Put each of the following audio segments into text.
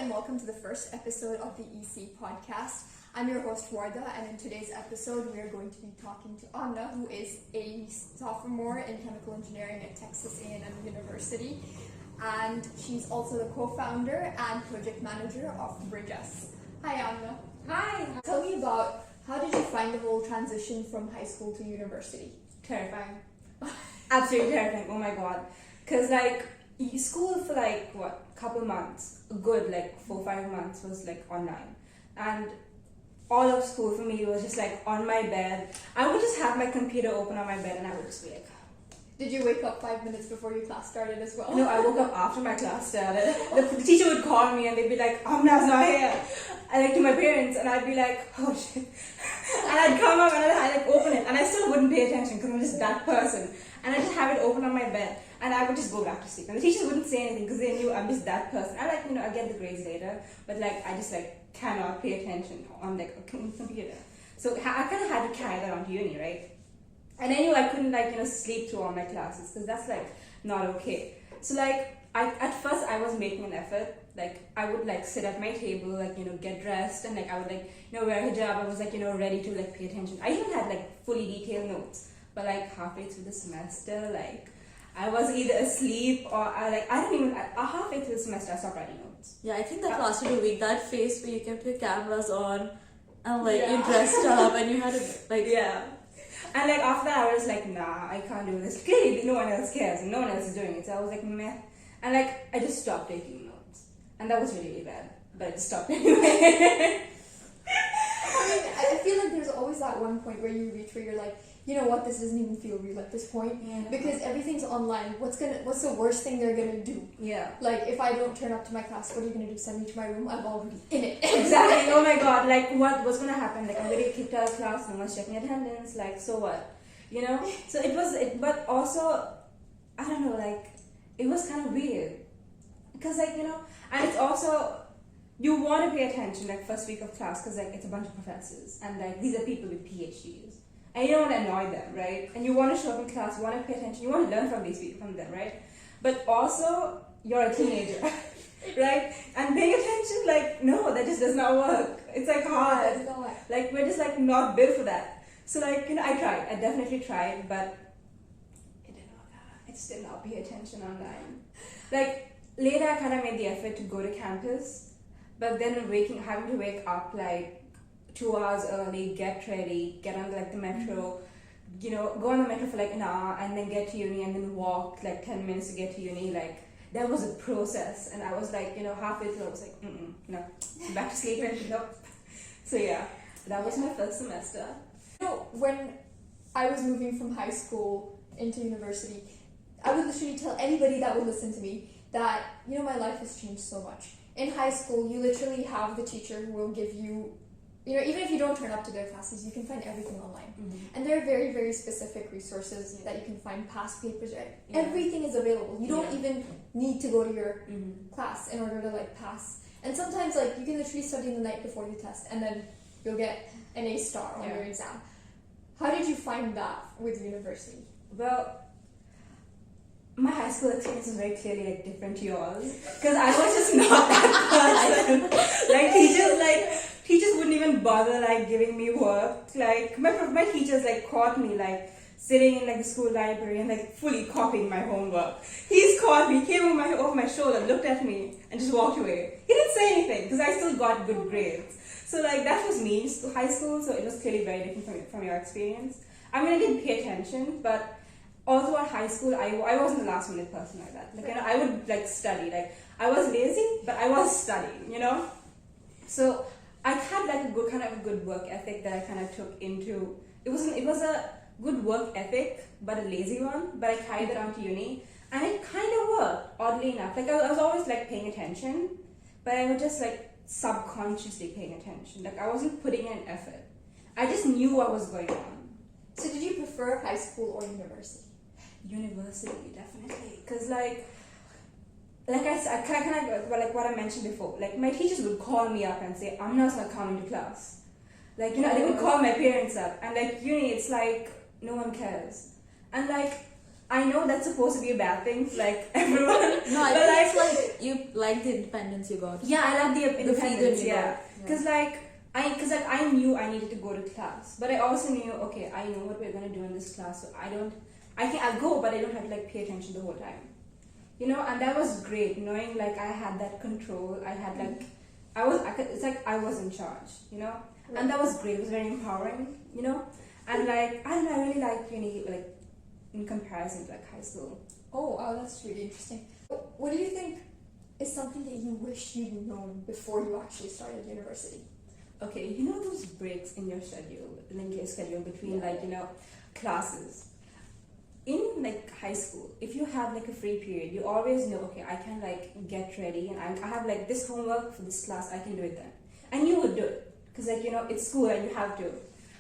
and welcome to the first episode of the EC podcast. I'm your host Warda, and in today's episode we are going to be talking to Amna, who is a sophomore in chemical engineering at Texas A&M University, and she's also the co-founder and project manager of BridgeUs. Hi Amna. Hi. Tell me about how did you find the whole transition from high school to university? Terrifying. Absolutely terrifying. Oh my god. Because school for couple months, a good 4-5 months was online, and all of school for me was just on my bed. I would just have my computer open on my bed and I would just be like. Did you wake up 5 minutes before your class started as well? No, I woke up after my class started. The teacher would call me and they'd be like, Amna's not here. And to my parents, and I'd be like, oh shit. And I'd come up and I'd open it, and I still wouldn't pay attention because I'm just that person. And I'd just have it open on my bed, and I would just go back to sleep. And the teachers wouldn't say anything because they knew I'm just that person. I get the grades later, but I just cannot pay attention on a computer. So I kind of had to carry that on to uni, right? And I knew I couldn't sleep through all my classes because that's not okay. So at first I was making an effort. I would sit at my table, get dressed, and I would wear hijab. I was ready to pay attention. I even had fully detailed notes, but halfway through the semester, I was either asleep or halfway through the semester I stopped writing notes. Yeah, I think that lasted a week. That phase where you kept your cameras on and you dressed up and you had to yeah. And after that I was nah, I can't do this. Clearly no one else cares and no one else is doing it. So I was meh. And I just stopped taking notes. And that was really, really bad. But I just stopped anyway. I feel there's always that one point where you reach where you're you know what, this doesn't even feel real at this point. Yeah. Because everything's online. What's the worst thing they're gonna do? Yeah. If I don't turn up to my class, what are you gonna do? Send me to my room? I'm already in it. Exactly. Oh my god. What's gonna happen? I'm gonna get kicked out of class, no one's checking attendance, so what? You know? So but also, I don't know, it was kind of weird. Because and it's also, you want to pay attention first week of class because it's a bunch of professors and these are people with PhDs. And you don't want to annoy them, right? And you want to show up in class, you want to pay attention, you want to learn from these people, from them, right? But also, you're a teenager, right? And paying attention, no, that just does not work. It's hard. We're just not built for that. So I tried. I definitely tried, but it didn't work out. I just did not pay attention online. Later I kind of made the effort to go to campus, but then having to wake up 2 hours early, get ready, get on the metro, go on the metro for an hour and then get to uni and then walk 10 minutes to get to uni, that was a process. And I was halfway through I was no, back to sleep and nope. So yeah, that was my first semester. When I was moving from high school into university, I would literally tell anybody that would listen to me that, my life has changed so much. In high school, you literally have the teacher who will give you, even if you don't turn up to their classes, you can find everything online. Mm-hmm. And there are very, very specific resources that you can find, past papers, right? Yeah. Everything is available. You don't even need to go to your class in order to pass. And sometimes you can literally study the night before you test and then you'll get an A star on your exam. How did you find that with university? Well, my high school experience is very clearly different to yours because I was just not that person. Teachers wouldn't even bother giving me work. My teachers caught me sitting in the school library and fully copying my homework. He's caught me, came over my shoulder, looked at me and just walked away. He didn't say anything because I still got good grades. So that was me in high school, so it was clearly very different from your experience. I didn't pay attention, but all throughout high school, I wasn't the last minute person like that. I would study. I was lazy, but I was studying, So I had a good work ethic that I kind of took into. It was a good work ethic, but a lazy one. But I carried that on to uni, and it kind of worked. Oddly enough, I was always paying attention, but I was just subconsciously paying attention. I wasn't putting in effort. I just knew what was going on. So did you prefer high school or university? University, definitely, because I kind of what I mentioned before. My teachers would call me up and say, "Amna's not coming to class." They would call my parents up, and uni, it's no one cares. And I know that's supposed to be a bad thing for like everyone. No, I but think it's like you like the independence you got. Yeah, I love the independence. freedom you Yeah, got. because I knew I needed to go to class, but I also knew, okay, I know what we're gonna do in this class, so I'll go, but I don't have to like pay attention the whole time, you know. And that was great, knowing like I had that control. I had like it's like I was in charge, you know. Right. And that was great. It was very empowering, you know. And like I don't know, I really liked uni, like in comparison to like high school. Oh, wow, that's really interesting. What do you think is something that you wish you'd known before you actually started university? Okay, you know those breaks in your schedule between like, you know, classes. In like high school, if you have like a free period, you always know, okay, I can like get ready and I have like this homework for this class, I can do it then. And you would do it because like, you know, it's school and you have to.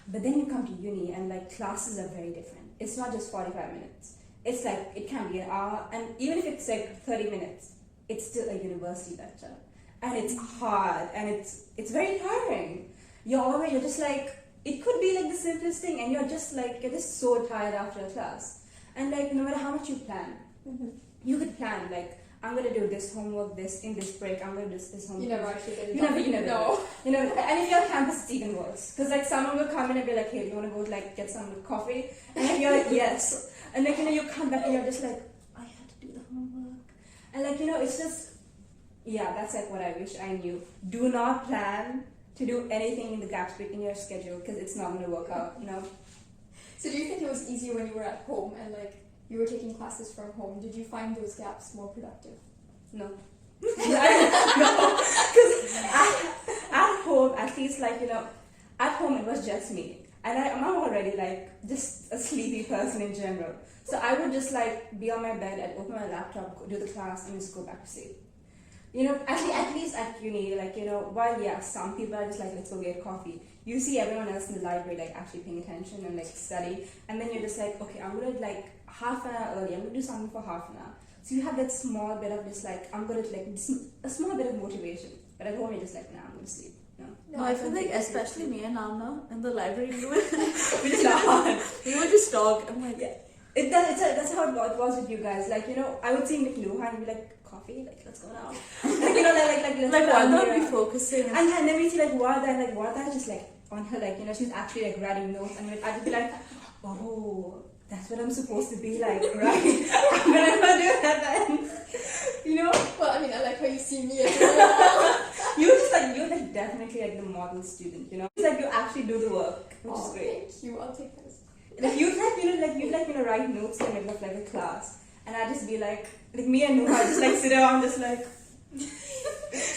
But then you come to uni and like classes are very different. It's not just 45 minutes. It's like, it can be an hour, and even if it's like 30 minutes, it's still a university lecture. And it's hard and it's very tiring. You're just like, it could be like the simplest thing and you're just so tired after a class. And like, no matter how much you plan, you could plan like, I'm gonna do this homework, this in this break. I'm gonna do this homework. You never actually did it. You never. No. You know, and if you're on campus, it's even worse. Because like someone will come in and be like, "Hey, do you wanna go like get some coffee?" And then you're like, "Yes." And like, you know, you come back and you're just like, "I had to do the homework." And like, you know, it's just, yeah, that's like what I wish I knew. Do not plan to do anything in the gaps between your schedule because it's not gonna work out. You know. So do you think it was easier when you were at home and like you were taking classes from home? Did you find those gaps more productive? No. No, because at home, at least like, you know, at home it was just me. And I'm already like just a sleepy person in general. So I would just like be on my bed and open my laptop, do the class and just go back to sleep. You know, at least at uni, like, you know, while yeah, some people are just like, let's go get coffee. You see everyone else in the library like actually paying attention and like study. And then you're just like, okay, I'm gonna like half an hour early, I'm gonna do something for half an hour. So you have that small bit of just like, I'm gonna like, a small bit of motivation. But at home you're just like, nah, I'm gonna sleep. No, I feel like especially me and Amna in the library, we would just talk. I'm like, yeah. That's how it was with you guys. Like, you know, I would see Nick Luhan and be like, coffee, like let's go now. Like, you know, let's like go why out not here. be focusing? And then we see like Warda is just like on her, like, you know, she's actually like writing notes, and I'd just be like, oh, that's what I'm supposed to be like, right? I'm gonna go do that then. You know? Well, I mean, I like how you see me as well. You're like definitely like the model student, you know? It's like you actually do the work, which is great. Thank you, I'll take that as Like you'd write notes in the middle of like a class, and I'd just be like me and Noah just like sit around just like. You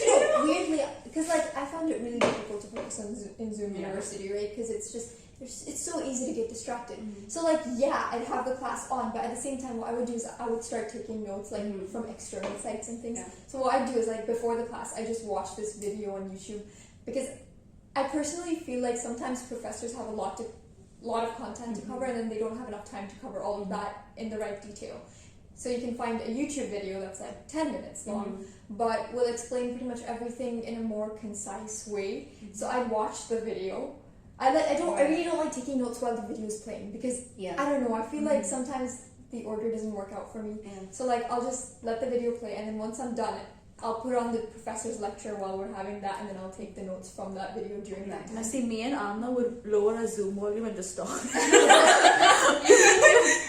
know, weirdly, because like I found it really difficult to focus on in Zoom University, right? Because it's so easy to get distracted. So like, yeah, I'd have the class on, but at the same time, what I would do is I would start taking notes like from external sites and things. Yeah. So what I'd do is like before the class, I just watch this video on YouTube, because I personally feel like sometimes professors have a lot of content to cover, and then they don't have enough time to cover all of that in the right detail. So you can find a YouTube video that's like 10 minutes long, but will explain pretty much everything in a more concise way. So I'd watch the video. I really don't like taking notes while the video is playing, because I don't know, I feel like sometimes the order doesn't work out for me. So like I'll just let the video play, and then once I'm done, I'll put on the professor's lecture while we're having that, and then I'll take the notes from that video during that time. I see me and Amna would lower our Zoom volume and just talk. We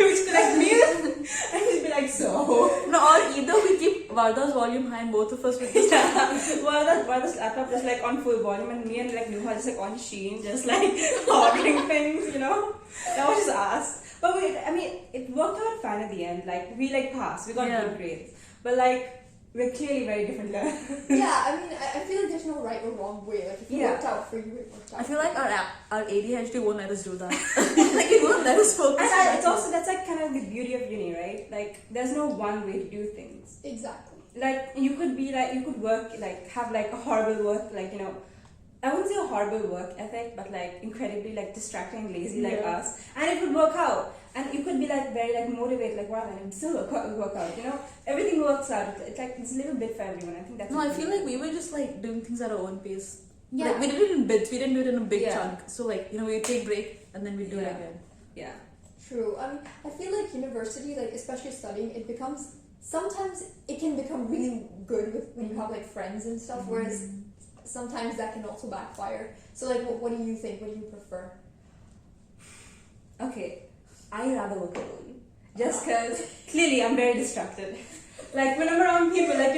would be like mute, and he'd be like, so. No, or either we keep Varda's volume high and both of us would just Varda's laptop just like on full volume, and me and like Nuha just like on Sheen, just like ordering things, you know. That was just us. But it worked out fine at the end. Like we like passed, we got good grades. But like, we're clearly very different learners. Yeah, I mean, I feel like there's no right or wrong way. Like, if it worked out for you, it worked out. I feel like our ADHD won't let us do that. Like, it won't let us focus. And it's also, that's like kind of the beauty of uni, right? Like, there's no one way to do things. Exactly. Like, you could work, like, have like a horrible work, like, you know, I wouldn't say a horrible work ethic, but like incredibly like distracting and lazy like us, and it would work out. And you could be like very like motivated, like wow, and it would still work out. You know, everything works out. It's like it's a little bit for everyone. I think that's. No, I feel like we were just like doing things at our own pace. Yeah. Like we did it in bits. We didn't do it in a big chunk. So like, you know, we take break and then we do it again. Yeah. True. I mean, I feel like university, like especially studying, sometimes it can become really good when you have like friends and stuff, whereas sometimes that can also backfire. So like, what do you think? What do you prefer? Okay, I rather work alone. Just because clearly I'm very distracted. Like when I'm around people, like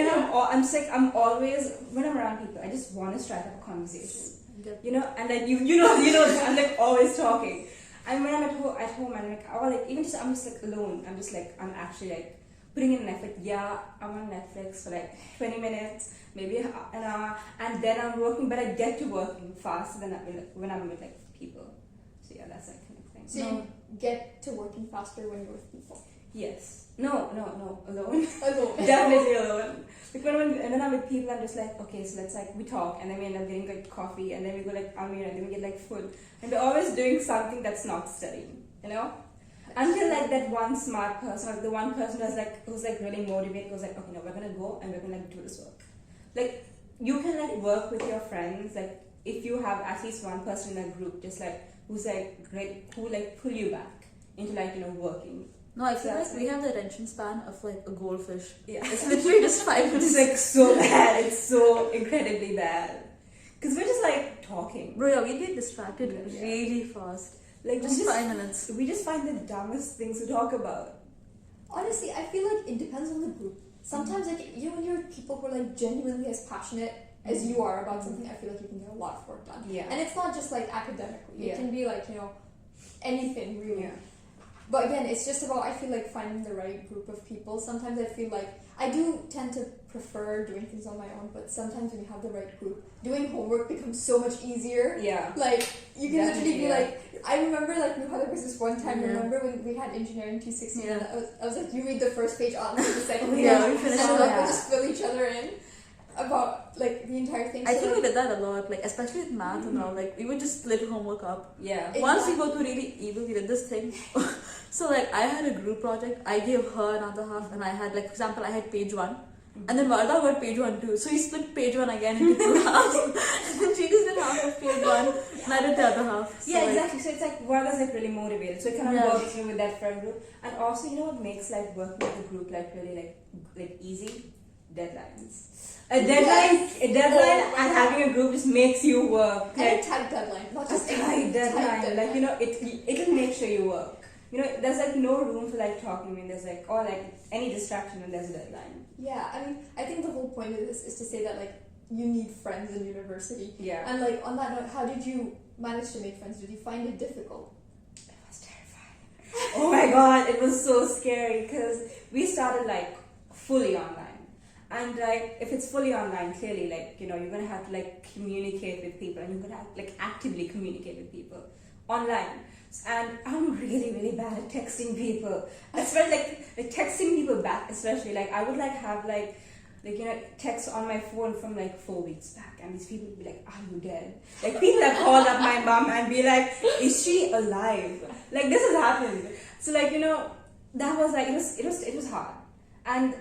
I'm always when I'm around people, I just want to strike up a conversation. You know, and like you know, I'm like always talking. And when I'm at home, I'm like, or like even just I'm just like alone. I'm actually like putting in an effort. Yeah, I'm on Netflix for like 20 minutes, maybe an hour, and then I'm working. But I get to working faster than when I'm with like people. So yeah, that's that kind of thing. So you get to working faster when you're with people. Yes. No, alone. Alone. Definitely alone. Like when I'm with people, I'm just like, okay, so let's like, we talk, and then we end up getting like coffee, and then we go like Amir, and then we get like food. And we're always doing something that's not studying, you know? Until like that one smart person, like the one person who's like really motivated, goes like, okay, no, we're gonna go and we're gonna like do this work. Like, you can like work with your friends, like, if you have at least one person in a group, just like, who's like great, who like pull you back into like, working. No, I feel like we have the attention span of like a goldfish. Yeah. It's literally just 5 minutes. It's like so bad. It's so incredibly bad. Because we're just like talking. Bro, yeah, we get distracted really fast. Like just 5 minutes. We just find the dumbest things to talk about. Honestly, I feel like it depends on the group. Sometimes, like, when you're with people who are like genuinely as passionate as you are about something, I feel like you can get a lot of work done. Yeah. And it's not just like academically. It can be like, anything really. Yeah. But again, it's just about, I feel like, finding the right group of people. Sometimes I feel like I do tend to prefer doing things on my own, but sometimes when you have the right group, doing homework becomes so much easier. Yeah. Like, you can literally be like, I remember, like, there was this one time, remember when we had Engineering 216, and I was like, you read the first page, on the second page, we finished and it. like, we'll just fill each other in about, like, the entire thing. I So, think like, we did that a lot, like, especially with math and all, like, we would just split homework up. Yeah. Once we got to really evil, we did this thing. So, like, I had a group project, I gave her another half, and I had, like, for example, I had page 1, and then Varda got page 1 too. So we split page 1 again into 2 halves, and then she just did half of page 1, and I did the other half. So, Yeah, exactly. So it's like Varda's like really motivated, so it kind of works with that friend group. And also, what makes like working with a group like really like easy? Deadlines. A deadline, and having a group just makes you work. and a tight deadline, not just a tight deadline. Like it'll make sure you work. There's like no room for like talking when there's like or like any distraction when there's a deadline. Yeah, I mean, I think the whole point of this is to say that like you need friends in university. Yeah. And like on that note, how did you manage to make friends? Did you find it difficult? It was terrifying. Oh my god, it was so scary because we started like fully online. And like if it's fully online, clearly like you're gonna have to like communicate with people, and you're gonna have to like actively communicate with people online. And I'm really, really bad at texting people. Especially like texting people back, especially like I would like have like texts on my phone from like 4 weeks back, and these people would be like, "Are you dead?" Like people have called up my mom and be like, "Is she alive?" Like this has happened. So like that was like it was hard. And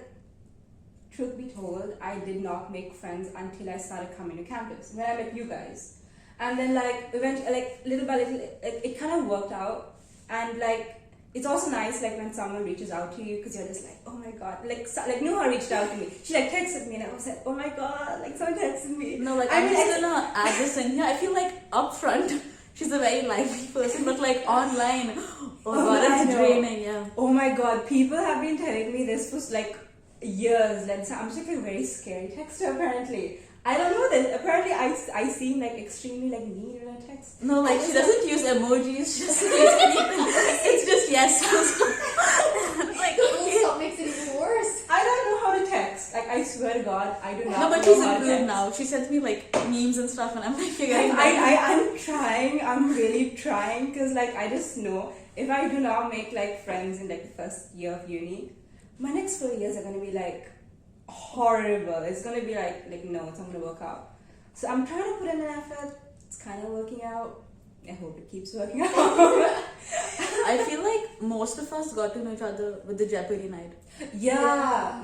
truth be told, I did not make friends until I started coming to campus when I met you guys. And then like eventually, like little by little, it kind of worked out. And like it's also nice like when someone reaches out to you, because you're just like, oh my god, like Nuha reached out to me. She like texted me, and I was like, oh my god, like someone texted me. No, like I'm just gonna add this in here. I feel like up front she's a very lively person, but like online, it's draining. Yeah. Oh my god, people have been telling me this for like years. Like I'm just like a very scary texter apparently. I don't know that. Apparently, I seem like extremely like mean when I text. No, like she doesn't use emojis. She doesn't use anything. It's just yes. Like stop makes it even worse. I don't know how to text. Like I swear to God, I do not. No, but she's improved now. She sends me like memes and stuff, and I'm like, I'm trying. I'm really trying because like I just know if I do not make like friends in like the first year of uni, my next 4 years are gonna be like horrible. It's gonna be like no, it's not gonna work out. So I'm trying to put in an effort. It's kind of working out. I hope it keeps working out. I feel like most of us got to know each other with the Jeopardy night. Yeah,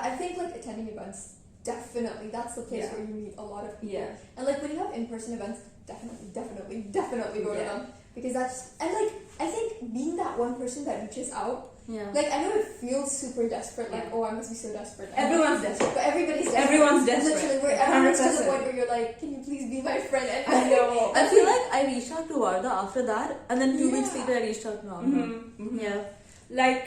I think like attending events, definitely that's the place where you meet a lot of people. Yeah. And like when you have in-person events, definitely go to them, because that's, and like I think being that one person that reaches out, Yeah. like I know it feels super desperate, like oh I must be so desperate. Everyone's desperate. But everybody's desperate. Everyone's desperate. Literally, where everyone's to the 100%. point where you're like, can you please be my friend? And I know. I feel like I reached out to Varda after that, and then 2 weeks Yeah. later I reached out to Amna. Yeah. Like,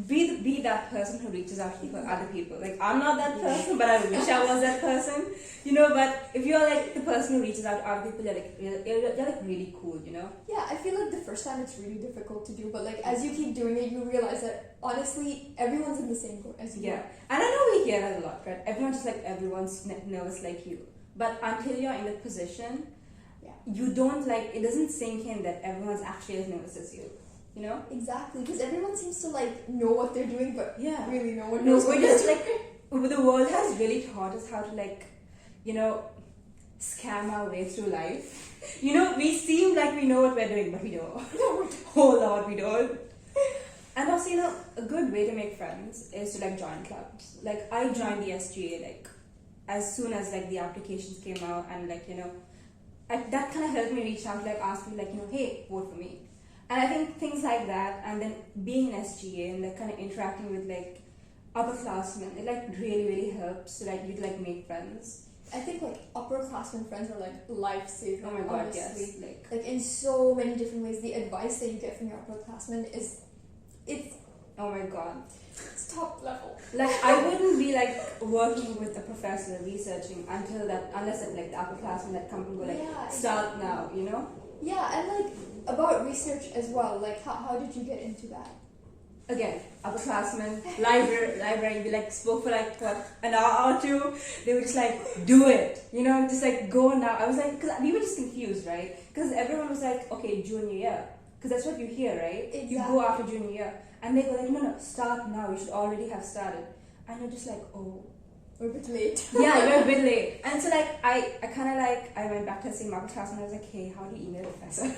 be that person who reaches out to other people. Like, I'm not that person, but I wish I was that person, you know. But if you're like the person who reaches out to other people, you're like really cool, you know. yeah, I feel like the first time it's really difficult to do, but like as you keep doing it, you realize that honestly, everyone's in the same boat as you. Yeah, and I know we hear that a lot, right? Everyone's just like everyone's nervous like you, but until you're in that position, Yeah. you don't like it doesn't sink in that everyone's actually as nervous as you, you know. Exactly, because everyone seems to like know what they're doing, but Yeah. really no one No, knows we're what just they're like the world has really taught us how to like, you know, scam our way through life. You know, we seem like we know what we're doing, but we don't. Whole lot we don't. And also, you know, a good way to make friends is to like join clubs. Like I joined the SGA like as soon as like the applications came out, and like you know, that kind of helped me reach out, like ask me like you know, hey, vote for me. And I think things like that, and then being an SGA and like kind of interacting with like upperclassmen, it like really helps to like you to like make friends. I think like upperclassmen friends are like life-saving. Oh my god, honestly. yes. Like in so many different ways, the advice that you get from your upperclassmen it's Oh my god. top level. Like I wouldn't be like working with a professor researching unless like the upperclassmen that come and go like Yeah, start exactly. now, you know? Yeah, and like about research as well. Like how did you get into that? Again, upperclassmen, library, we like spoke for like what, an hour or two. They were just like, do it, you know, just like go now. I was like, cause we were just confused, right? Because everyone was like, okay, junior year, because that's what you hear, right? Exactly. You go after junior year, and they go like, no, start now. You should already have started. And you're just like, oh. We're a bit late. Yeah, you're a bit late. And so like I kind of like I went back to the same market class and I was like, hey, how do you email the professor?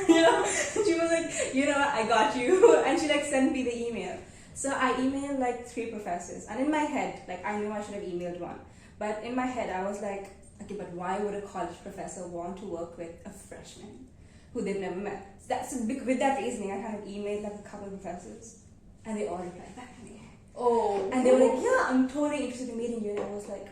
You know? And she was like, you know what, I got you. And she like sent me the email. So I emailed like 3 professors, and in my head, like I knew I should have emailed one, but in my head I was like, okay, but why would a college professor want to work with a freshman who they've never met? So with that reasoning, I kind of emailed like a couple of professors, and they all replied back to me. Oh. And they were like, yeah, I'm totally interested in meeting you. And I was like,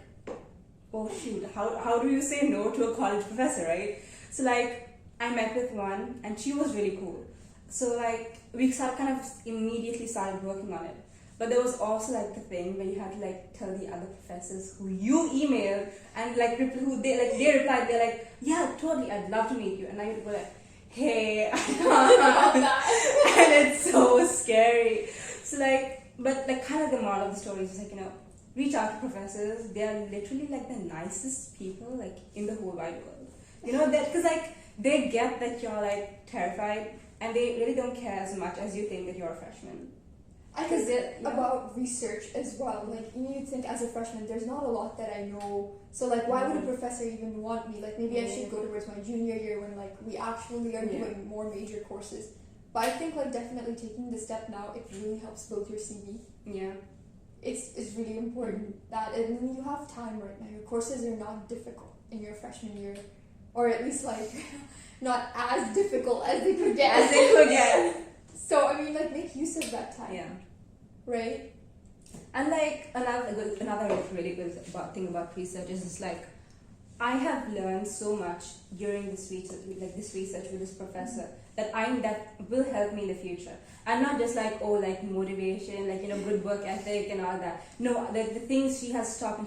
oh shoot, how do you say no to a college professor, right? So like, I met with one, and she was really cool. So like, we kind of immediately started working on it. But there was also like the thing where you had to like tell the other professors who you emailed, and like they replied, they're like, yeah, totally, I'd love to meet you. And I would go like, hey, I can't. And it's so scary. So like, but like kind of the moral of the story is like, you know, reach out to professors. They are literally like the nicest people like in the whole wide world. You know, that because like they get that you're like terrified, and they really don't care as much as you think that you're a freshman. I Because think you know, about research as well. Like you think as a freshman, there's not a lot that I know. So like, why would a professor even want me? Like maybe I should go towards my junior year when like we actually are doing more major courses. But I think like definitely taking the step now, it really helps build your CV. yeah. It's really important that, and you have time right now. Your courses are not difficult in your freshman year, or at least like not as difficult as they could get. As they could get. So I mean, like make use of that time. Yeah. Right. And like another really good thing about research is just like I have learned so much during this research with this professor that will help me in the future. And not just like like motivation, like you know, good work ethic and all that. No, the things she has taught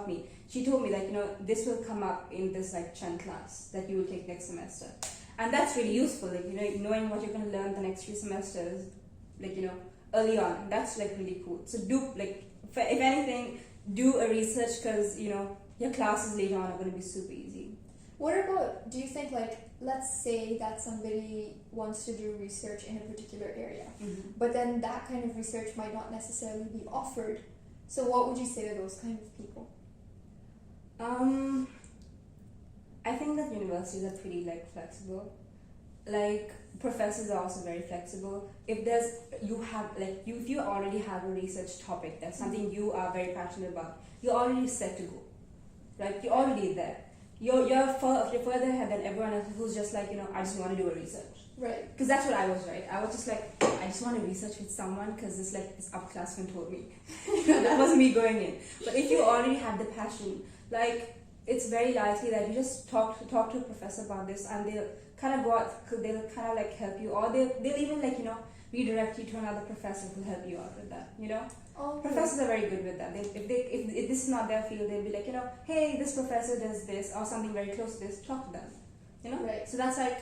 me. She told me like, you know, this will come up in this like chunk class that you will take next semester. And that's really useful, like, you know, knowing what you're going to learn the next few semesters, like, you know, early on. That's like really cool. So do like, if anything, do a research, because, you know, your classes later on are going to be super easy. What about, do you think like, let's say that somebody wants to do research in a particular area, but then that kind of research might not necessarily be offered. So what would you say to those kind of people? I think that universities are pretty like flexible. Like professors are also very flexible. If you already have a research topic, that's something you are very passionate about, you're already set to go. Right? You're already there. you're further ahead than everyone else who's just like, I just want to do a research. Right. Because that's what I was, right? I was just like, I just want to research with someone because this upperclassman told me. That wasn't me going in. But if you already have the passion, like, it's very likely that you just talk to a professor about this, and they'll kind of like help you, or they'll even like, redirect you to another professor who'll help you out with that, Oh, Professors are very good with that. If this is not their field, they'll be like, hey, this professor does this, or something very close to this, talk to them, Right. So that's like,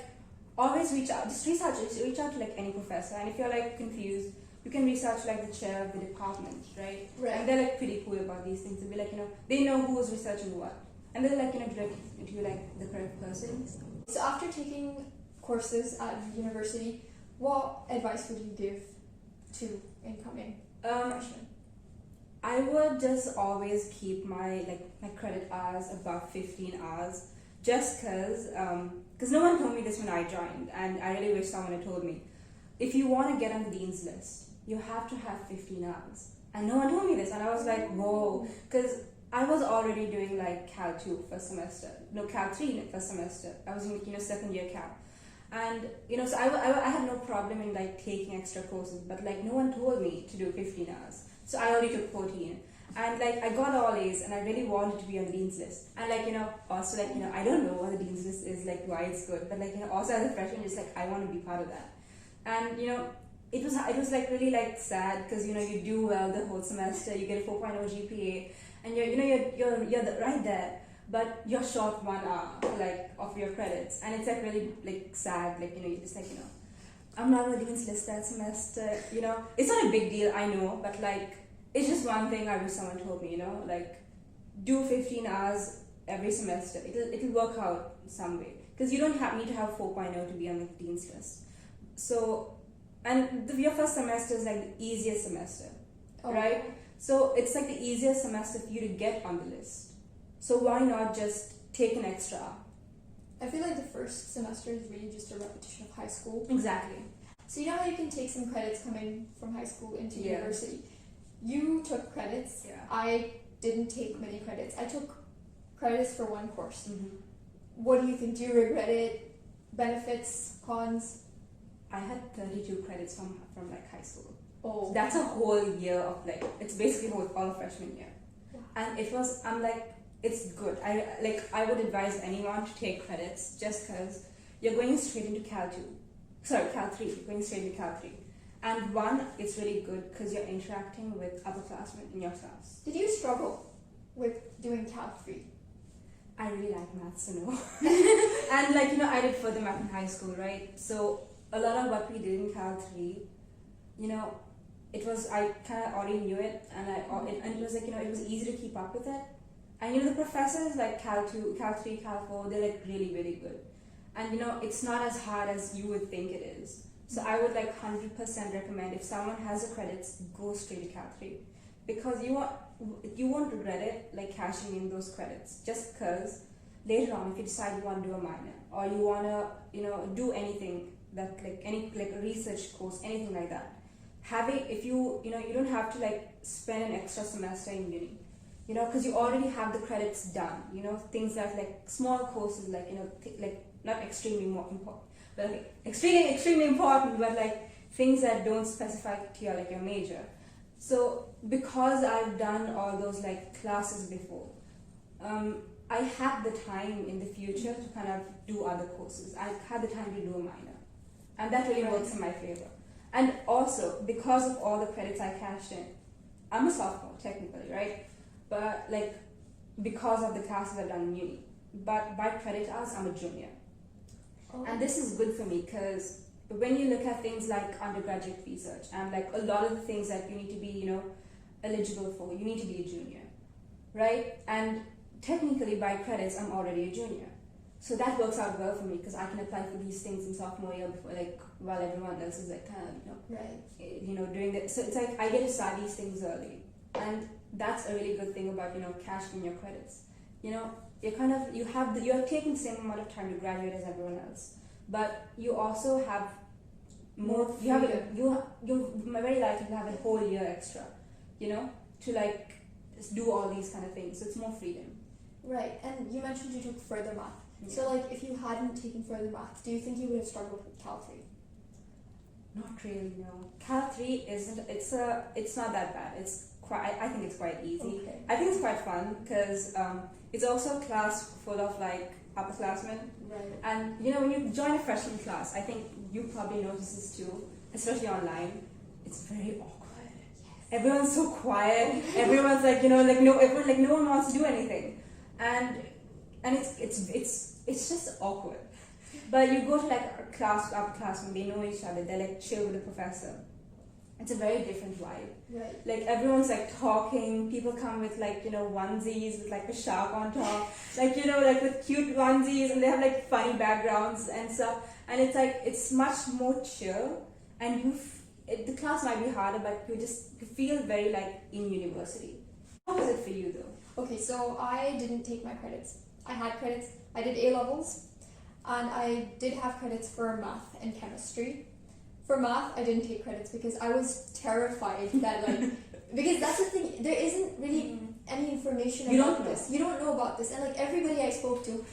always reach out, just reach out to like any professor, and if you're like confused, you can research like the chair of the department, right? Right. And they're like pretty cool about these things. They'll be like, they know who is researching what, and they'll like, direct you to like the correct person. So after taking courses at university, what advice would you give to incoming freshmen? I would just always keep my credit hours above 15 hours, just because no one told me this when I joined, and I really wish someone had told me. If you want to get on the dean's list, you have to have 15 hours, and no one told me this, and I was like, whoa, because I was already doing like Cal 2 first semester, Cal 3 first semester. I was in second year Cal, and so I had no problem in like taking extra courses, but like no one told me to do 15 hours. So I only took 14, and like I got all A's, and I really wanted to be on the dean's list. And like also like I don't know what the dean's list is, like why it's good, but like also as a freshman, just like I want to be part of that. And it was like really like sad because you do well the whole semester, you get a 4.0 GPA, and you're right there, but you're short 1 hour like of your credits, and it's like really like sad, like you're just like I'm not on the dean's list that semester, It's not a big deal, I know, but like, it's just one thing I wish someone told me, like, do 15 hours every semester. It'll work out some way. Because you don't need to have 4.0 to be on the dean's list. So, and your first semester is like the easiest semester, right? So, it's like the easiest semester for you to get on the list. So, why not just take an extra hour? I feel like the first semester is really just a repetition of high school. Exactly. So you know how you can take some credits coming from high school into university? You took credits. Yeah. I didn't take many credits. I took credits for one course. Mm-hmm. What do you think? Do you regret it? Benefits? Cons? I had 32 credits from like high school. Oh. So that's a whole year of like, it's basically all of freshman year. Wow. And I'm like, it's good. I would advise anyone to take credits just because you're going straight into Cal 3, you're going straight into Cal 3. And one, it's really good because you're interacting with upperclassmen in your class. Did you struggle with doing Cal 3? I really like maths, And like, I did further math in high school, right? So a lot of what we did in Cal 3, it was, I kind of already knew it, and it was like, it was easy to keep up with it. And the professors like Cal 2, Cal 3, Cal 4, they're like really, really good. And it's not as hard as you would think it is. So I would like 100% recommend, if someone has the credits, go straight to Cal 3. Because you won't regret it, like cashing in those credits. Just because later on, if you decide you want to do a minor, or you want to, do anything that like any like a research course, anything like that, if you don't have to like spend an extra semester in uni. Because you already have the credits done, things like small courses, like, like not extremely more important, but like extremely important, but like things that don't specify to your like your major. So because I've done all those like classes before, I have the time in the future to kind of do other courses. I had the time to do a minor, and that really works in my favor. And also because of all the credits I cashed in, I'm a sophomore technically, right? But like because of the classes I've done in uni, but by credit hours I'm a junior. And this is good for me because when you look at things like undergraduate research and like a lot of the things that you need to be eligible for, you need to be a junior, right? And technically by credits I'm already a junior, so that works out well for me because I can apply for these things in sophomore year before, like while everyone else is like kind of doing that. So it's like I get to start these things early, and that's a really good thing about cashing your credits. You're taking the same amount of time to graduate as everyone else, but you also have more. You're very likely to have a whole year extra, to like just do all these kind of things. So it's more freedom. Right, and you mentioned you took further math. Yeah. So, like, if you hadn't taken further math, do you think you would have struggled with Cal 3? Not really, no. Cal 3 isn't, it's not that bad. It's quite, I think it's quite easy. Okay. I think it's quite fun because it's also a class full of like upperclassmen. Right. And you know, when you join a freshman class, I think you probably notice this too, especially online, it's very awkward. Everyone's so quiet. Everyone's like, you know, like no one wants to do anything. And it's just awkward. But you go to like a class, upperclassmen, they know each other, they're like chill with the professor. It's a very different vibe. Right. Like everyone's like talking, people come with like, you know, onesies with like a shark on top, like, you know, like with cute onesies, and they have like funny backgrounds and stuff, and it's like, it's much more chill, and the class might be harder, but you feel very like in university. How was it for you though? Okay, so I didn't take my credits. I had credits. I did A-levels, and I did have credits for math and chemistry. For math, I didn't take credits because I was terrified that, like, because that's the thing, there isn't really any information about this. You don't know about this. And, like, everybody I spoke to,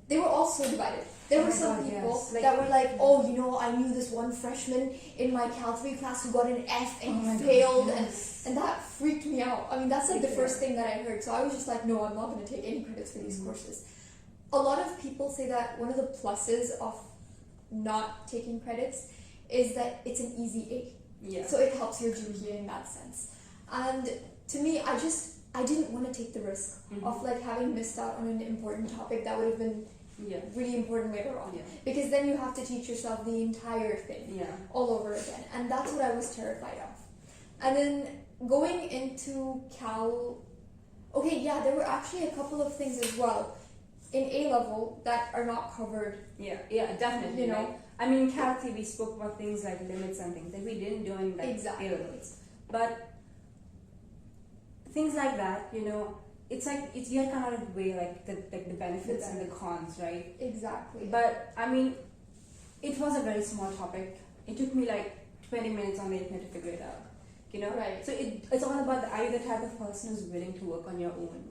they were all so divided. There were some people that were like, oh, you know, I knew this one freshman in my Cal 3 class who got an F and he failed, and that freaked me out. I mean, that's like the first thing that I heard. So I was just like, no, I'm not going to take any credits for these courses. A lot of people say that one of the pluses of not taking credits is that it's an easy A. Yeah. So it helps your GPA in that sense. And to me, I didn't want to take the risk of like having missed out on an important topic that would have been really important later on. Yeah. Because then you have to teach yourself the entire thing all over again. And that's what I was terrified of. And then going into Cal, there were actually a couple of things as well in A-level that are not covered. Yeah, definitely. You know? Like, I mean, in Cal 3 we spoke about things like limits and things that we didn't do in like A-levels. But things like that, you know, it's like you kind of weigh like the benefits and the cons, right? Exactly. But I mean, it was a very small topic. It took me like 20 minutes on the internet to figure it out. You know? Right. So it's all about are you the type of person who's willing to work on your own?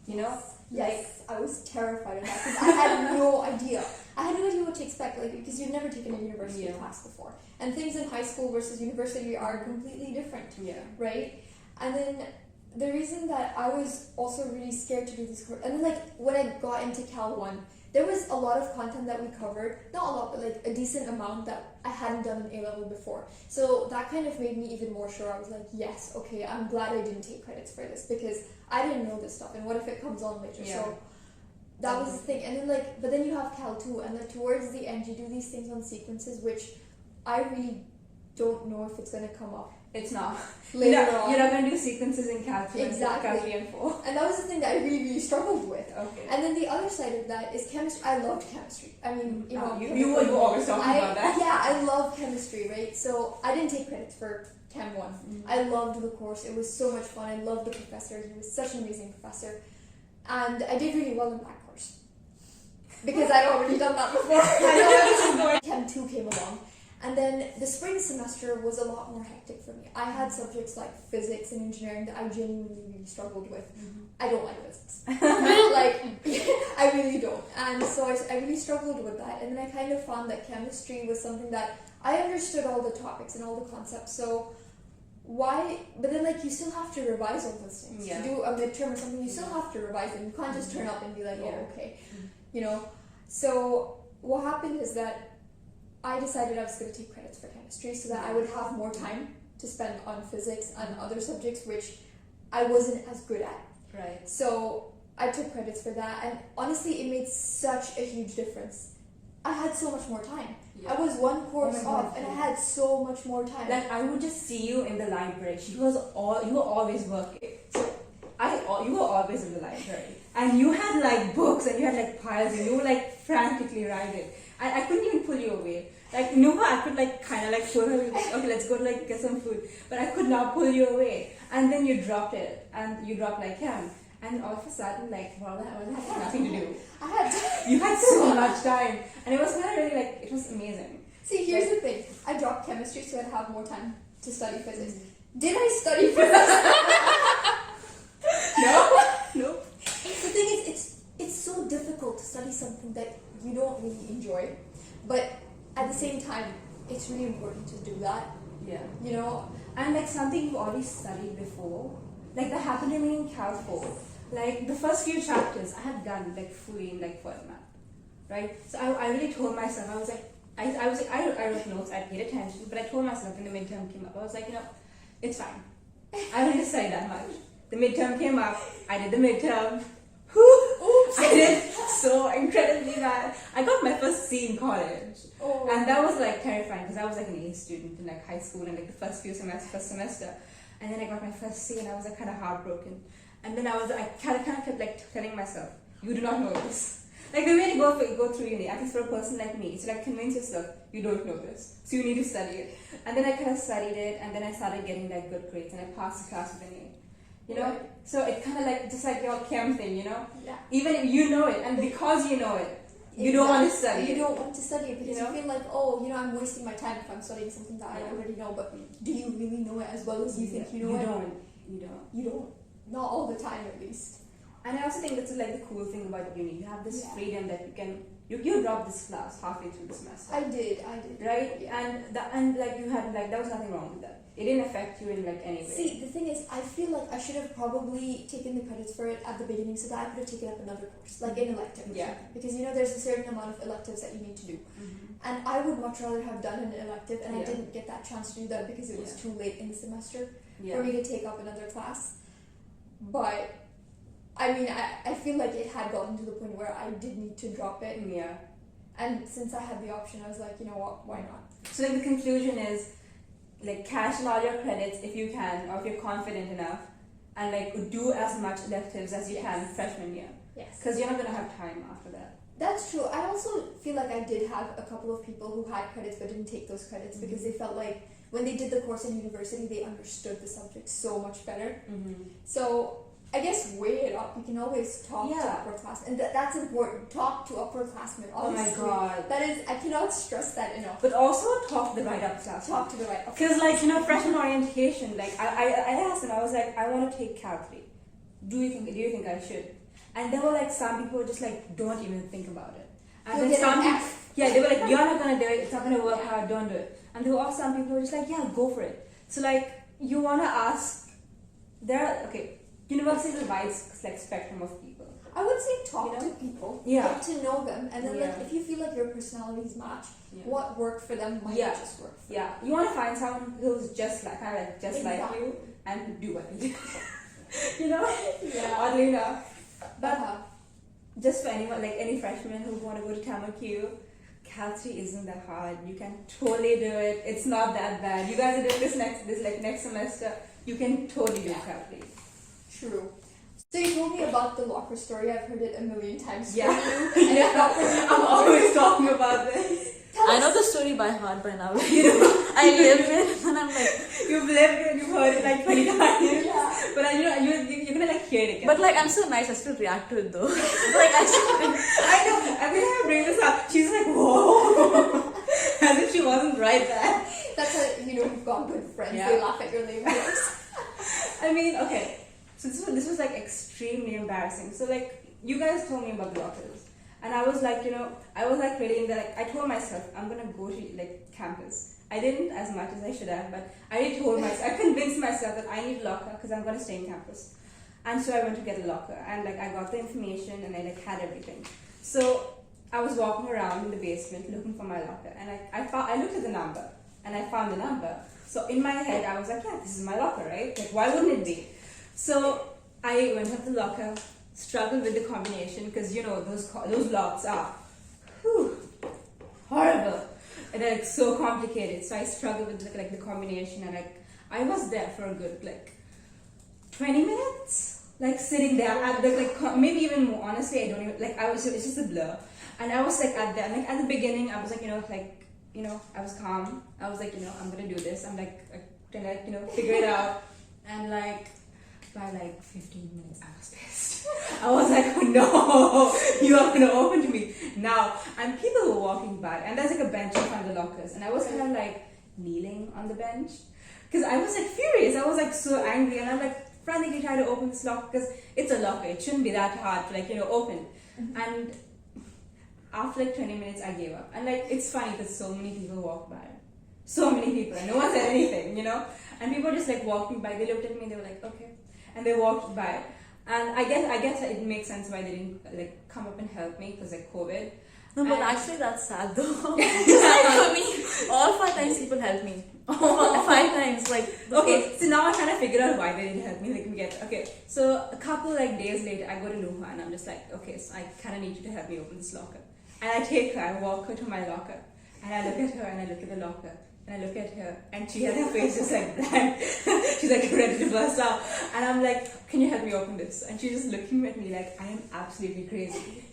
You know? Yes, I was terrified of that because I had no idea. I had no idea what to expect, like, because you've never taken a university class before. And things in high school versus university are completely different. Yeah. Right? And then the reason that I was also really scared to do this course, and then like when I got into Cal 1, there was a lot of content that we covered, not a lot, but like a decent amount that I hadn't done in A-level before. So that kind of made me even more sure. I was like, yes, okay, I'm glad I didn't take credits for this because I didn't know this stuff, and what if it comes on later? Yeah. So that was the thing. And then like, but then you have Cal 2, and like towards the end you do these things on sequences, which I really don't know if it's going to come up. It's not. Later on. You're not going to do sequences in Cal 2 exactly. Cal 3 and 4. And that was the thing that I really, really struggled with. Okay. And then the other side of that is chemistry. I loved chemistry. I mean, you know. You were always talking about that. Yeah, I love chemistry, right? So I didn't take credits for Chem 1. I loved the course. It was so much fun. I loved the professor. He was such an amazing professor. And I did really well in that course. Because I'd already done that before. I know. Chem 2 came along. And then the spring semester was a lot more hectic for me. I had subjects like physics and engineering that I genuinely really struggled with. I don't like physics. Like, I really don't. And so I really struggled with that. And then I kind of found that chemistry was something that I understood all the topics and all the concepts. So why, but then like you still have to revise all those things. To do a midterm or something, you still have to revise them. You can't just turn up and be like, oh, okay. You know? So what happened is that I decided I was going to take credits for chemistry so that I would have more time to spend on physics and other subjects which I wasn't as good at. Right. So I took credits for that, and honestly it made such a huge difference. I had so much more time. I was one course off and I had so much more time. Like I would just see you in the library. You were always working. So you were always in the library. And you had like books and you had like piles and you were like frantically writing. I couldn't even pull you away. Like Nuha, I could like kind of like pull her, okay, let's go like get some food. But I could not pull you away. And then you dropped it, and you dropped like him. And all of a sudden, like, well, that had nothing to do. You had so much time, and it was kind of really like, it was amazing. See, here's the thing. I dropped chemistry so I'd have more time to study physics. Did I study physics? No. The thing is, difficult to study something that you don't really enjoy, but at the same time, it's really important to do that. Yeah. You know, And like something you've already studied before, like that happened to me in Cal 4. Like the first few chapters I had done like fully in like first math, right? So I really told myself, I was like, I wrote notes, I paid attention, but I told myself when the midterm came up, I was like, it's fine. I don't need to study that much. The midterm came up, I did the midterm. oops, I did so incredibly bad. I got my first C in college. Oh. And that was like terrifying because I was like an A student in like high school and like the first semester. And then I got my first C and I was like kind of heartbroken. And then I kind of kept like telling myself, you do not know this. Like the way to go through uni, at least for a person like me, it's like convince yourself you don't know this, so you need to study it. And then I kind of studied it, and then I started getting like good grades, and I passed the class with an A. You know, Right. so it kind of like just like your chem thing, Yeah. Even if you know it, and because you know it, you don't want to study You it. don't want to study it because You know? you feel like, oh, I'm wasting my time if I'm studying something that I Yeah. already know. But do you really know it as well as you think you know You it? don't. You don't. You don't. Not all the time, at least. And I also think that's like the cool thing about uni. You have this Yeah. freedom that you drop this class halfway through the semester. I did. Right? Yeah. And like you had like there was nothing wrong with that. It didn't affect you in like any way. See, the thing is, I feel like I should have probably taken the credits for it at the beginning so that I could have taken up another course, like an elective. Yeah. Because there's a certain amount of electives that you need to do. And I would much rather have done an elective, and I Yeah. didn't get that chance to do that because it was Yeah. too late in the semester Yeah. for me to take up another class. But I mean, I feel like it had gotten to the point where I did need to drop it, Yeah. and since I had the option, I was like, you know what, why not? So like the conclusion is like cash in all your credits if you can or if you're confident enough, and like do as much electives as you Yes. can freshman year, Yes. because you're not gonna have time after that. That's true. I also feel like I did have a couple of people who had credits but didn't take those credits because they felt like when they did the course in university, they understood the subject so much better. So I guess weigh it up. You can always talk to Yeah. upperclassmen, and that's important. Talk to upperclassmen. Oh my Honestly. god. That is, I cannot stress that enough. But also talk to the right up class. Talk to the right. Because like freshman orientation, like I asked them, I was like, I want to take Cal 3. Do you think I should? And there were like some people were just like, don't even think about it. And You'll then get some an people, F. yeah, they were like, you're not gonna do it. It's not gonna work Yeah. out. Don't do it. And there were also some people who were just like, yeah, go for it. So like you wanna ask, university is a wide like spectrum of people. I would say talk You know? to people, Yeah. get to know them, and then like Yeah. if you feel like your personalities match, Yeah. what worked for them might Yeah. just work. For Yeah, you want to find someone who's just like like Exactly. you and do what you do. Yeah. Oddly enough. But Uh-huh. just for anyone, like any freshmen who want to go to TAMAQ, Cal 3 isn't that hard. You can totally do it. It's not that bad. You guys are doing this next semester. You can totally do Cal 3. True. So you told me about the locker story. I've heard it a million times Yeah. from you. And I thought when you I'm always talking about this. I know the story by heart by now. I live it, and I'm like, You've lived it, you've heard it like 20 times. Yeah. But you're gonna like hear it again. but like I'm so nice. I still react to it though. Like I still. I know, every time I bring this up, she's like, whoa. As if she wasn't right there. That's how you've got good friends. Yeah. They laugh at your lame jokes. I mean, okay. So this was like extremely embarrassing. So like you guys told me about the lockers, and I was like, really in the like. I told myself I'm gonna go to like campus. I didn't as much as I should have, but I told myself, I convinced myself that I need a locker because I'm gonna stay in campus. And so I went to get a locker, and like I got the information and I like had everything. So I was walking around in the basement looking for my locker, and I looked at the number and I found the number. So in my head I was like, yeah, this is my locker, right? Like why wouldn't it be? So I went up the locker, struggled with the combination because those locks are horrible and they're like so complicated. So I struggled with like the combination, and like I was there for a good like 20 minutes, like sitting there at the like maybe even more. Honestly, I don't even like. It's just a blur, and I was like at the beginning. I was like I was calm. I was like I'm gonna do this. I'm like trying to figure it out, and like by like 15 minutes I was pissed. I was like, oh no, you are gonna open to me now. And people were walking by, and there's like a bench in front of the lockers, and I was kind of like kneeling on the bench because I was like furious. I was like so angry, and I'm like frantically trying to open this locker because it's a locker. It shouldn't be that hard to open. And after like 20 minutes, I gave up. And like, it's funny because so many people walked by. So many people, and no one said anything, you know? And people just like walking by, they looked at me and they were like, okay. And they walked by. And I guess it makes sense why they didn't like come up and help me because like COVID. No, but actually that's sad though. Like for me, all 5 times people helped me. 5 times, like. Okay, so now I'm trying to figure out why they didn't help me. Like okay. So a couple like days later, I go to Luha and I'm just like, okay, so I kind of need you to help me open this locker. And I take her, I walk her to my locker, and I look at her and I look at the locker. And I look at her, and she has her face just like blank. She's like ready to burst out. And I'm like, can you help me open this? And she's just looking at me like I am absolutely crazy.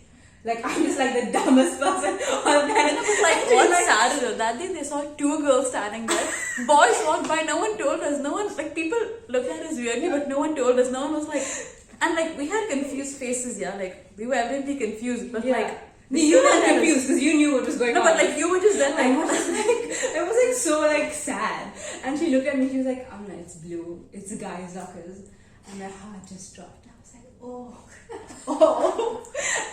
Like I'm just like the dumbest person on the planet. And it was like, what's sad though? That day they saw 2 girls standing there. Boys walked by, no one told us. No one, like people looked at us weirdly, but no one told us. No one was like, and like we had confused faces, yeah. Like we were evidently confused, but like. You were confused because you knew what was going on. No, but like you were just then like. I was like so like sad. And she looked at me, she was like, Amna, it's blue. It's the guys' lockers. And my heart just dropped. I was like, oh.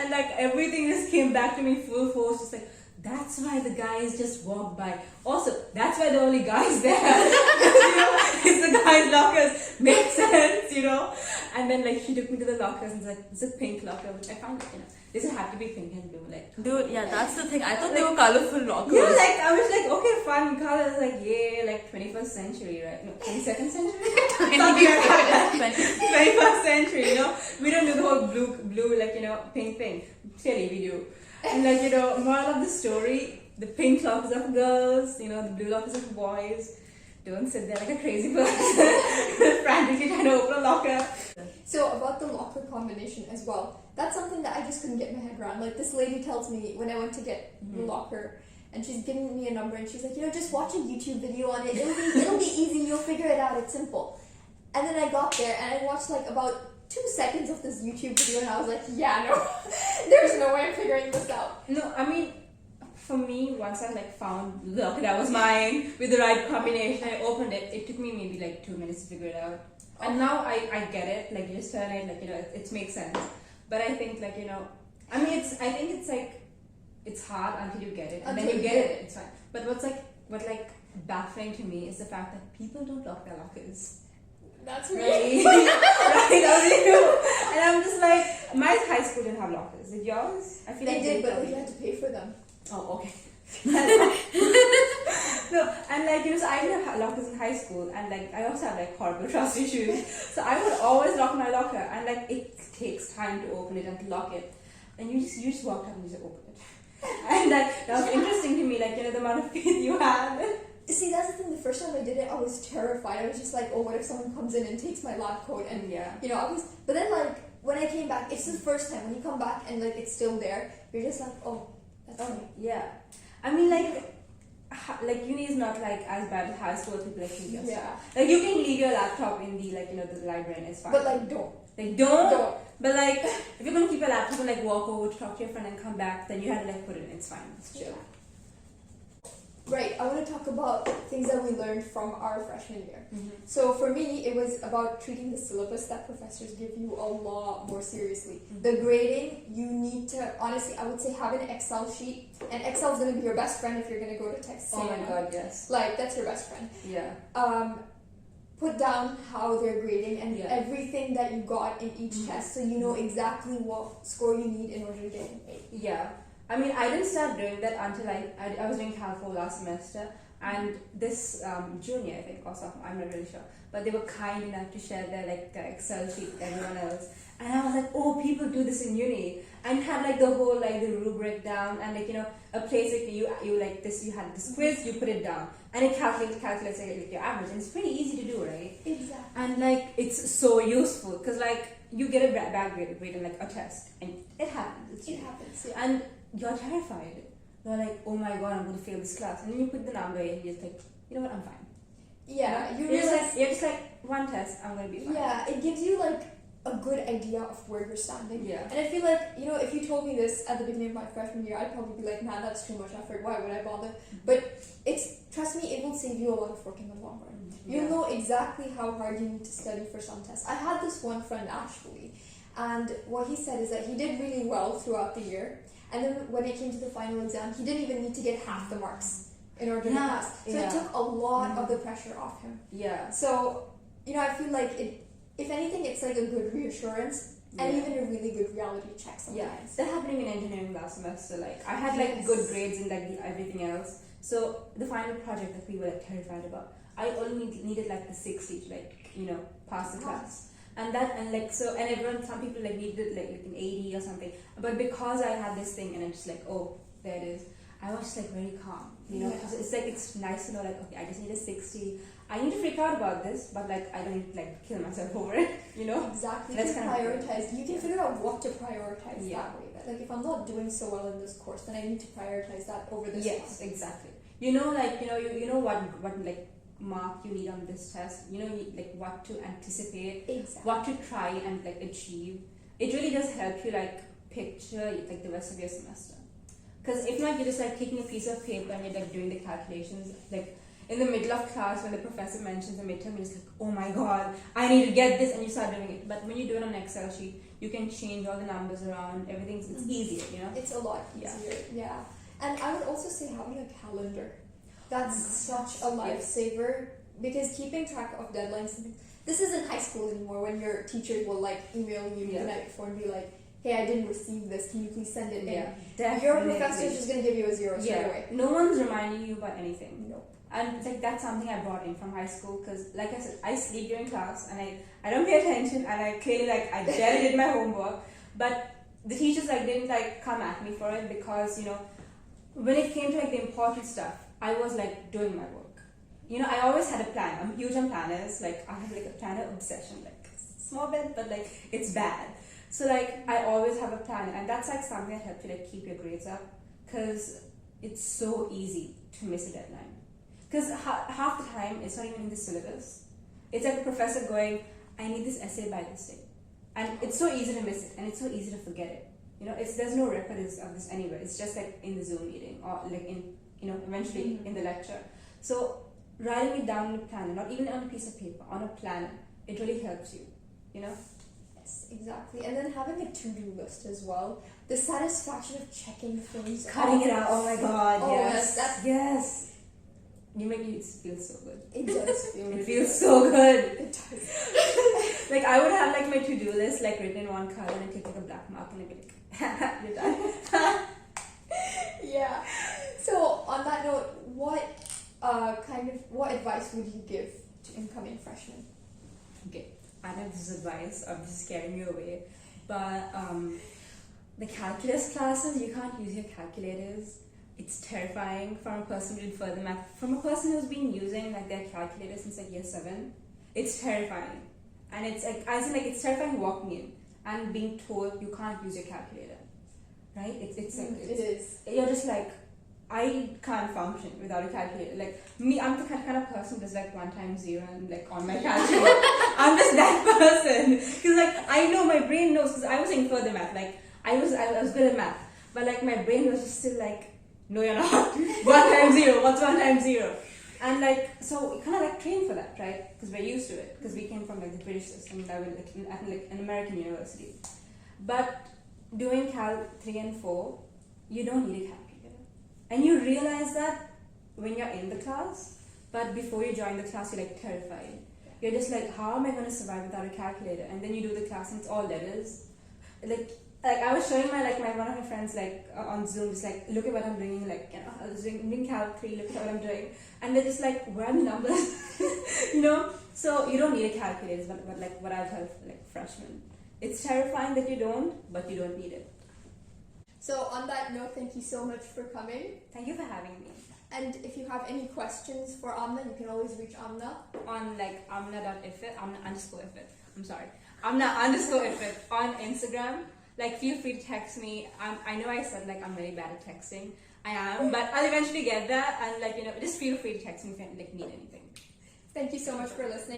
And like everything just came back to me full force. Just like, that's why the guys just walked by. Also, that's why the only guys there. You know, it's the guys' lockers. Makes sense, you know. And then like she took me to the lockers and was like, it's a pink locker, which I found, you know. Does it have to be pink and blue? Like, dude, yeah, that's the thing. I thought they were colorful lockers. Yeah, like I was like, okay, fun colors, like yeah, like 21st century, right? No, 22nd century. 21st century, you know. We don't do the whole blue, like you know, pink thing. Clearly, we do. And like you know, moral of the story: the pink lockers are for girls, you know, the blue lockers are for boys. Don't sit there like a crazy person, frantically trying to open a locker. So about the locker combination as well, that's something that I just couldn't get my head around. Like this lady tells me when I went to get the locker, and she's giving me a number, and she's like, you know, just watch a YouTube video on it. It'll be easy. You'll figure it out. It's simple. And then I got there and I watched like about 2 seconds of this YouTube video, and I was like, yeah, no, there's no way I'm figuring this out. No, I mean. For me, once I like found the locker that was mine with the right combination, I opened it. It took me maybe like 2 minutes to figure it out. And now I get it. Like you just turn it, like you know, it makes sense. But I think like you know, I mean, I think it's like it's hard until you get it, and then you get it, it's fine. But what baffling to me is the fact that people don't lock their lockers. That's me. Right? Right, that was you. And I'm just like, my high school didn't have lockers. Did yours? I feel they like did, but you had to pay for them. Oh, okay. No, and like, you know, so I didn't have lockers in high school, and like, I also have like horrible trust issues. So I would always lock my locker, and like, it takes time to open it and to lock it. And you just walked up and you just opened it. And like, that was interesting to me, like, you know, the amount of faith you had. See, that's the thing. The first time I did it, I was terrified. I was just like, oh, what if someone comes in and takes my lab coat? And you know, but then like, when I came back, it's the first time when you come back and like it's still there, you're just like, oh, that's funny. Yeah. I mean, like uni is not like as bad as high school. People like think. Yeah. Like you can leave your laptop in the like you know the library and it's fine. But like don't. Like don't. But like if you're gonna keep your laptop and like walk over to talk to your friend and come back, then you have to like put it in. It's fine. It's chill. Right, I want to talk about things that we learned from our freshman year. Mm-hmm. So for me, it was about treating the syllabus that professors give you a lot more seriously. Mm-hmm. The grading, you need to, honestly, I would say have an Excel sheet. And Excel is going to be your best friend if you're going to go to Texas A&M. Oh my god, yes. Like, that's your best friend. Yeah. Put down how they're grading and everything that you got in each test, so you know exactly what score you need in order to get an A. Yeah. I mean, I didn't start doing that until I was doing Cal 4 last semester, and this junior, I think, or sophomore, I'm not really sure, but they were kind enough to share their like Excel sheet with everyone else, and I was like, oh, people do this in uni, and had like the whole like the rubric down, and like you know a place like you like this, you had this quiz, you put it down, and it calculates like your average, and it's pretty easy to do, right? Exactly. And like it's so useful because like you get a bad grade in like a test, and it happens. It happens, yeah. And you're terrified. You're like, oh my god, I'm going to fail this class. And then you put the number in, you're just like, you know what, I'm fine. Yeah, you realize you're just like, one test, I'm going to be fine. Yeah, it gives you like a good idea of where you're standing. Yeah. And I feel like, you know, if you told me this at the beginning of my freshman year, I'd probably be like, nah, that's too much effort. Why would I bother? But trust me, it will save you a lot of work in the long run. You'll know exactly how hard you need to study for some tests. I had this one friend actually, and what he said is that he did really well throughout the year. And then when it came to the final exam, he didn't even need to get half the marks in order to Yeah, pass. So yeah. it took a lot of the pressure off him. Yeah. So, I feel like if anything, it's like a good reassurance and even a really good reality check Yeah, sometimes. that happening in engineering last semester. Like I had like Yes. good grades in like everything else. So the final project that we were like terrified about, I only needed like the 60 to pass the class. And everyone, some people like needed like an 80 or something. But because I had this thing and I'm just like, oh, there it is. I was just like very calm, So it's like it's nice to know like, okay, I just need a 60. I need to freak out about this, but like I don't need to like kill myself over it, Exactly. That's You can kind of prioritize. You can figure out what to prioritize Yeah. that way. But like if I'm not doing so well in this course, then I need to prioritize that over this Yes, one. exactly. You know what like mark you need on this test. Like what to anticipate, Exactly. what to try and like achieve. It really does help you like picture like the rest of your semester. Because if not, you're just like taking a piece of paper and you're like doing the calculations. Like in the middle of class when the professor mentions the midterm, you're just like, oh my god, I need to get this, and you start doing it. But when you do it on an Excel sheet, you can change all the numbers around. It's easier, It's a lot easier. Yeah. And I would also say having a calendar. That's such a lifesaver because keeping track of deadlines. This isn't high school anymore when your teachers will like email you the night before and be like, hey, I didn't receive this. Can you please send it in? Definitely. Your professor is just going to give you a 0 straight away. No one's reminding you about anything. Nope. And like that's something I brought in from high school because, like I said, I sleep during class and I don't pay attention and I clearly I barely did my homework. But the teachers didn't come at me for it because when it came to the important stuff, I was doing my work. I always had a plan. I'm huge on planners. I have a planner obsession. Small bit, but it's bad. So I always have a plan, and that's something that helps you keep your grades up because it's so easy to miss a deadline. Because half the time it's not even in the syllabus. It's like a professor going, I need this essay by this day. And it's so easy to miss it and it's so easy to forget it. There's no record of this anywhere. It's just in the Zoom meeting or eventually in the lecture. So writing it down in a planner, not even on a piece of paper, on a planner, it really helps you, Yes, exactly. And then having a to-do list as well. The satisfaction of checking things Cutting off. it out, oh my god, Oh, yes. that's- Yes. You make me feel so good. It does feel It really feels good. so good. It does. I would have my to-do list written in one color and take a black mark and I'd be you're done. Yeah. So on that note, what advice would you give to incoming freshmen? Okay, I know this is advice, I'm just scaring you away, but the calculus classes, you can't use your calculators. It's terrifying from a person who did further math, from a person who's been using their calculator since year 7. It's terrifying, and it's it's terrifying walking in and being told you can't use your calculator, right? It is. You're just I can't function without a calculator. Me, I'm the kind of person who does 1 times 0 and on my calculator. I'm just that person. Because I know my brain knows. Because I was in further math. I was good at math, but my brain was just still no, you're not. 1 times 0. What's 1 times 0? And so we kind of train for that, right? Because we're used to it. Because we came from the British system. I went at an American university. But doing Cal 3 and 4, you don't need a calculator. And you realize that when you're in the class, but before you join the class, you're terrified. You're just how am I going to survive without a calculator? And then you do the class and it's all letters. I was showing my one of my friends on Zoom, just look at what I'm doing. I was doing Cal 3, look at what I'm doing. And they're just where are the numbers? So you don't need a calculator, but what I've heard freshmen. It's terrifying that you don't, but you don't need it. So on that note, thank you so much for coming. Thank you for having me. And if you have any questions for Amna, you can always reach Amna on amna.iffath, amna_iffath. I'm sorry, amna_iffath on Instagram. Feel free to text me. I know I said I'm very bad at texting. I am, but I'll eventually get that. And just feel free to text me if you need anything. Thank you so much for listening.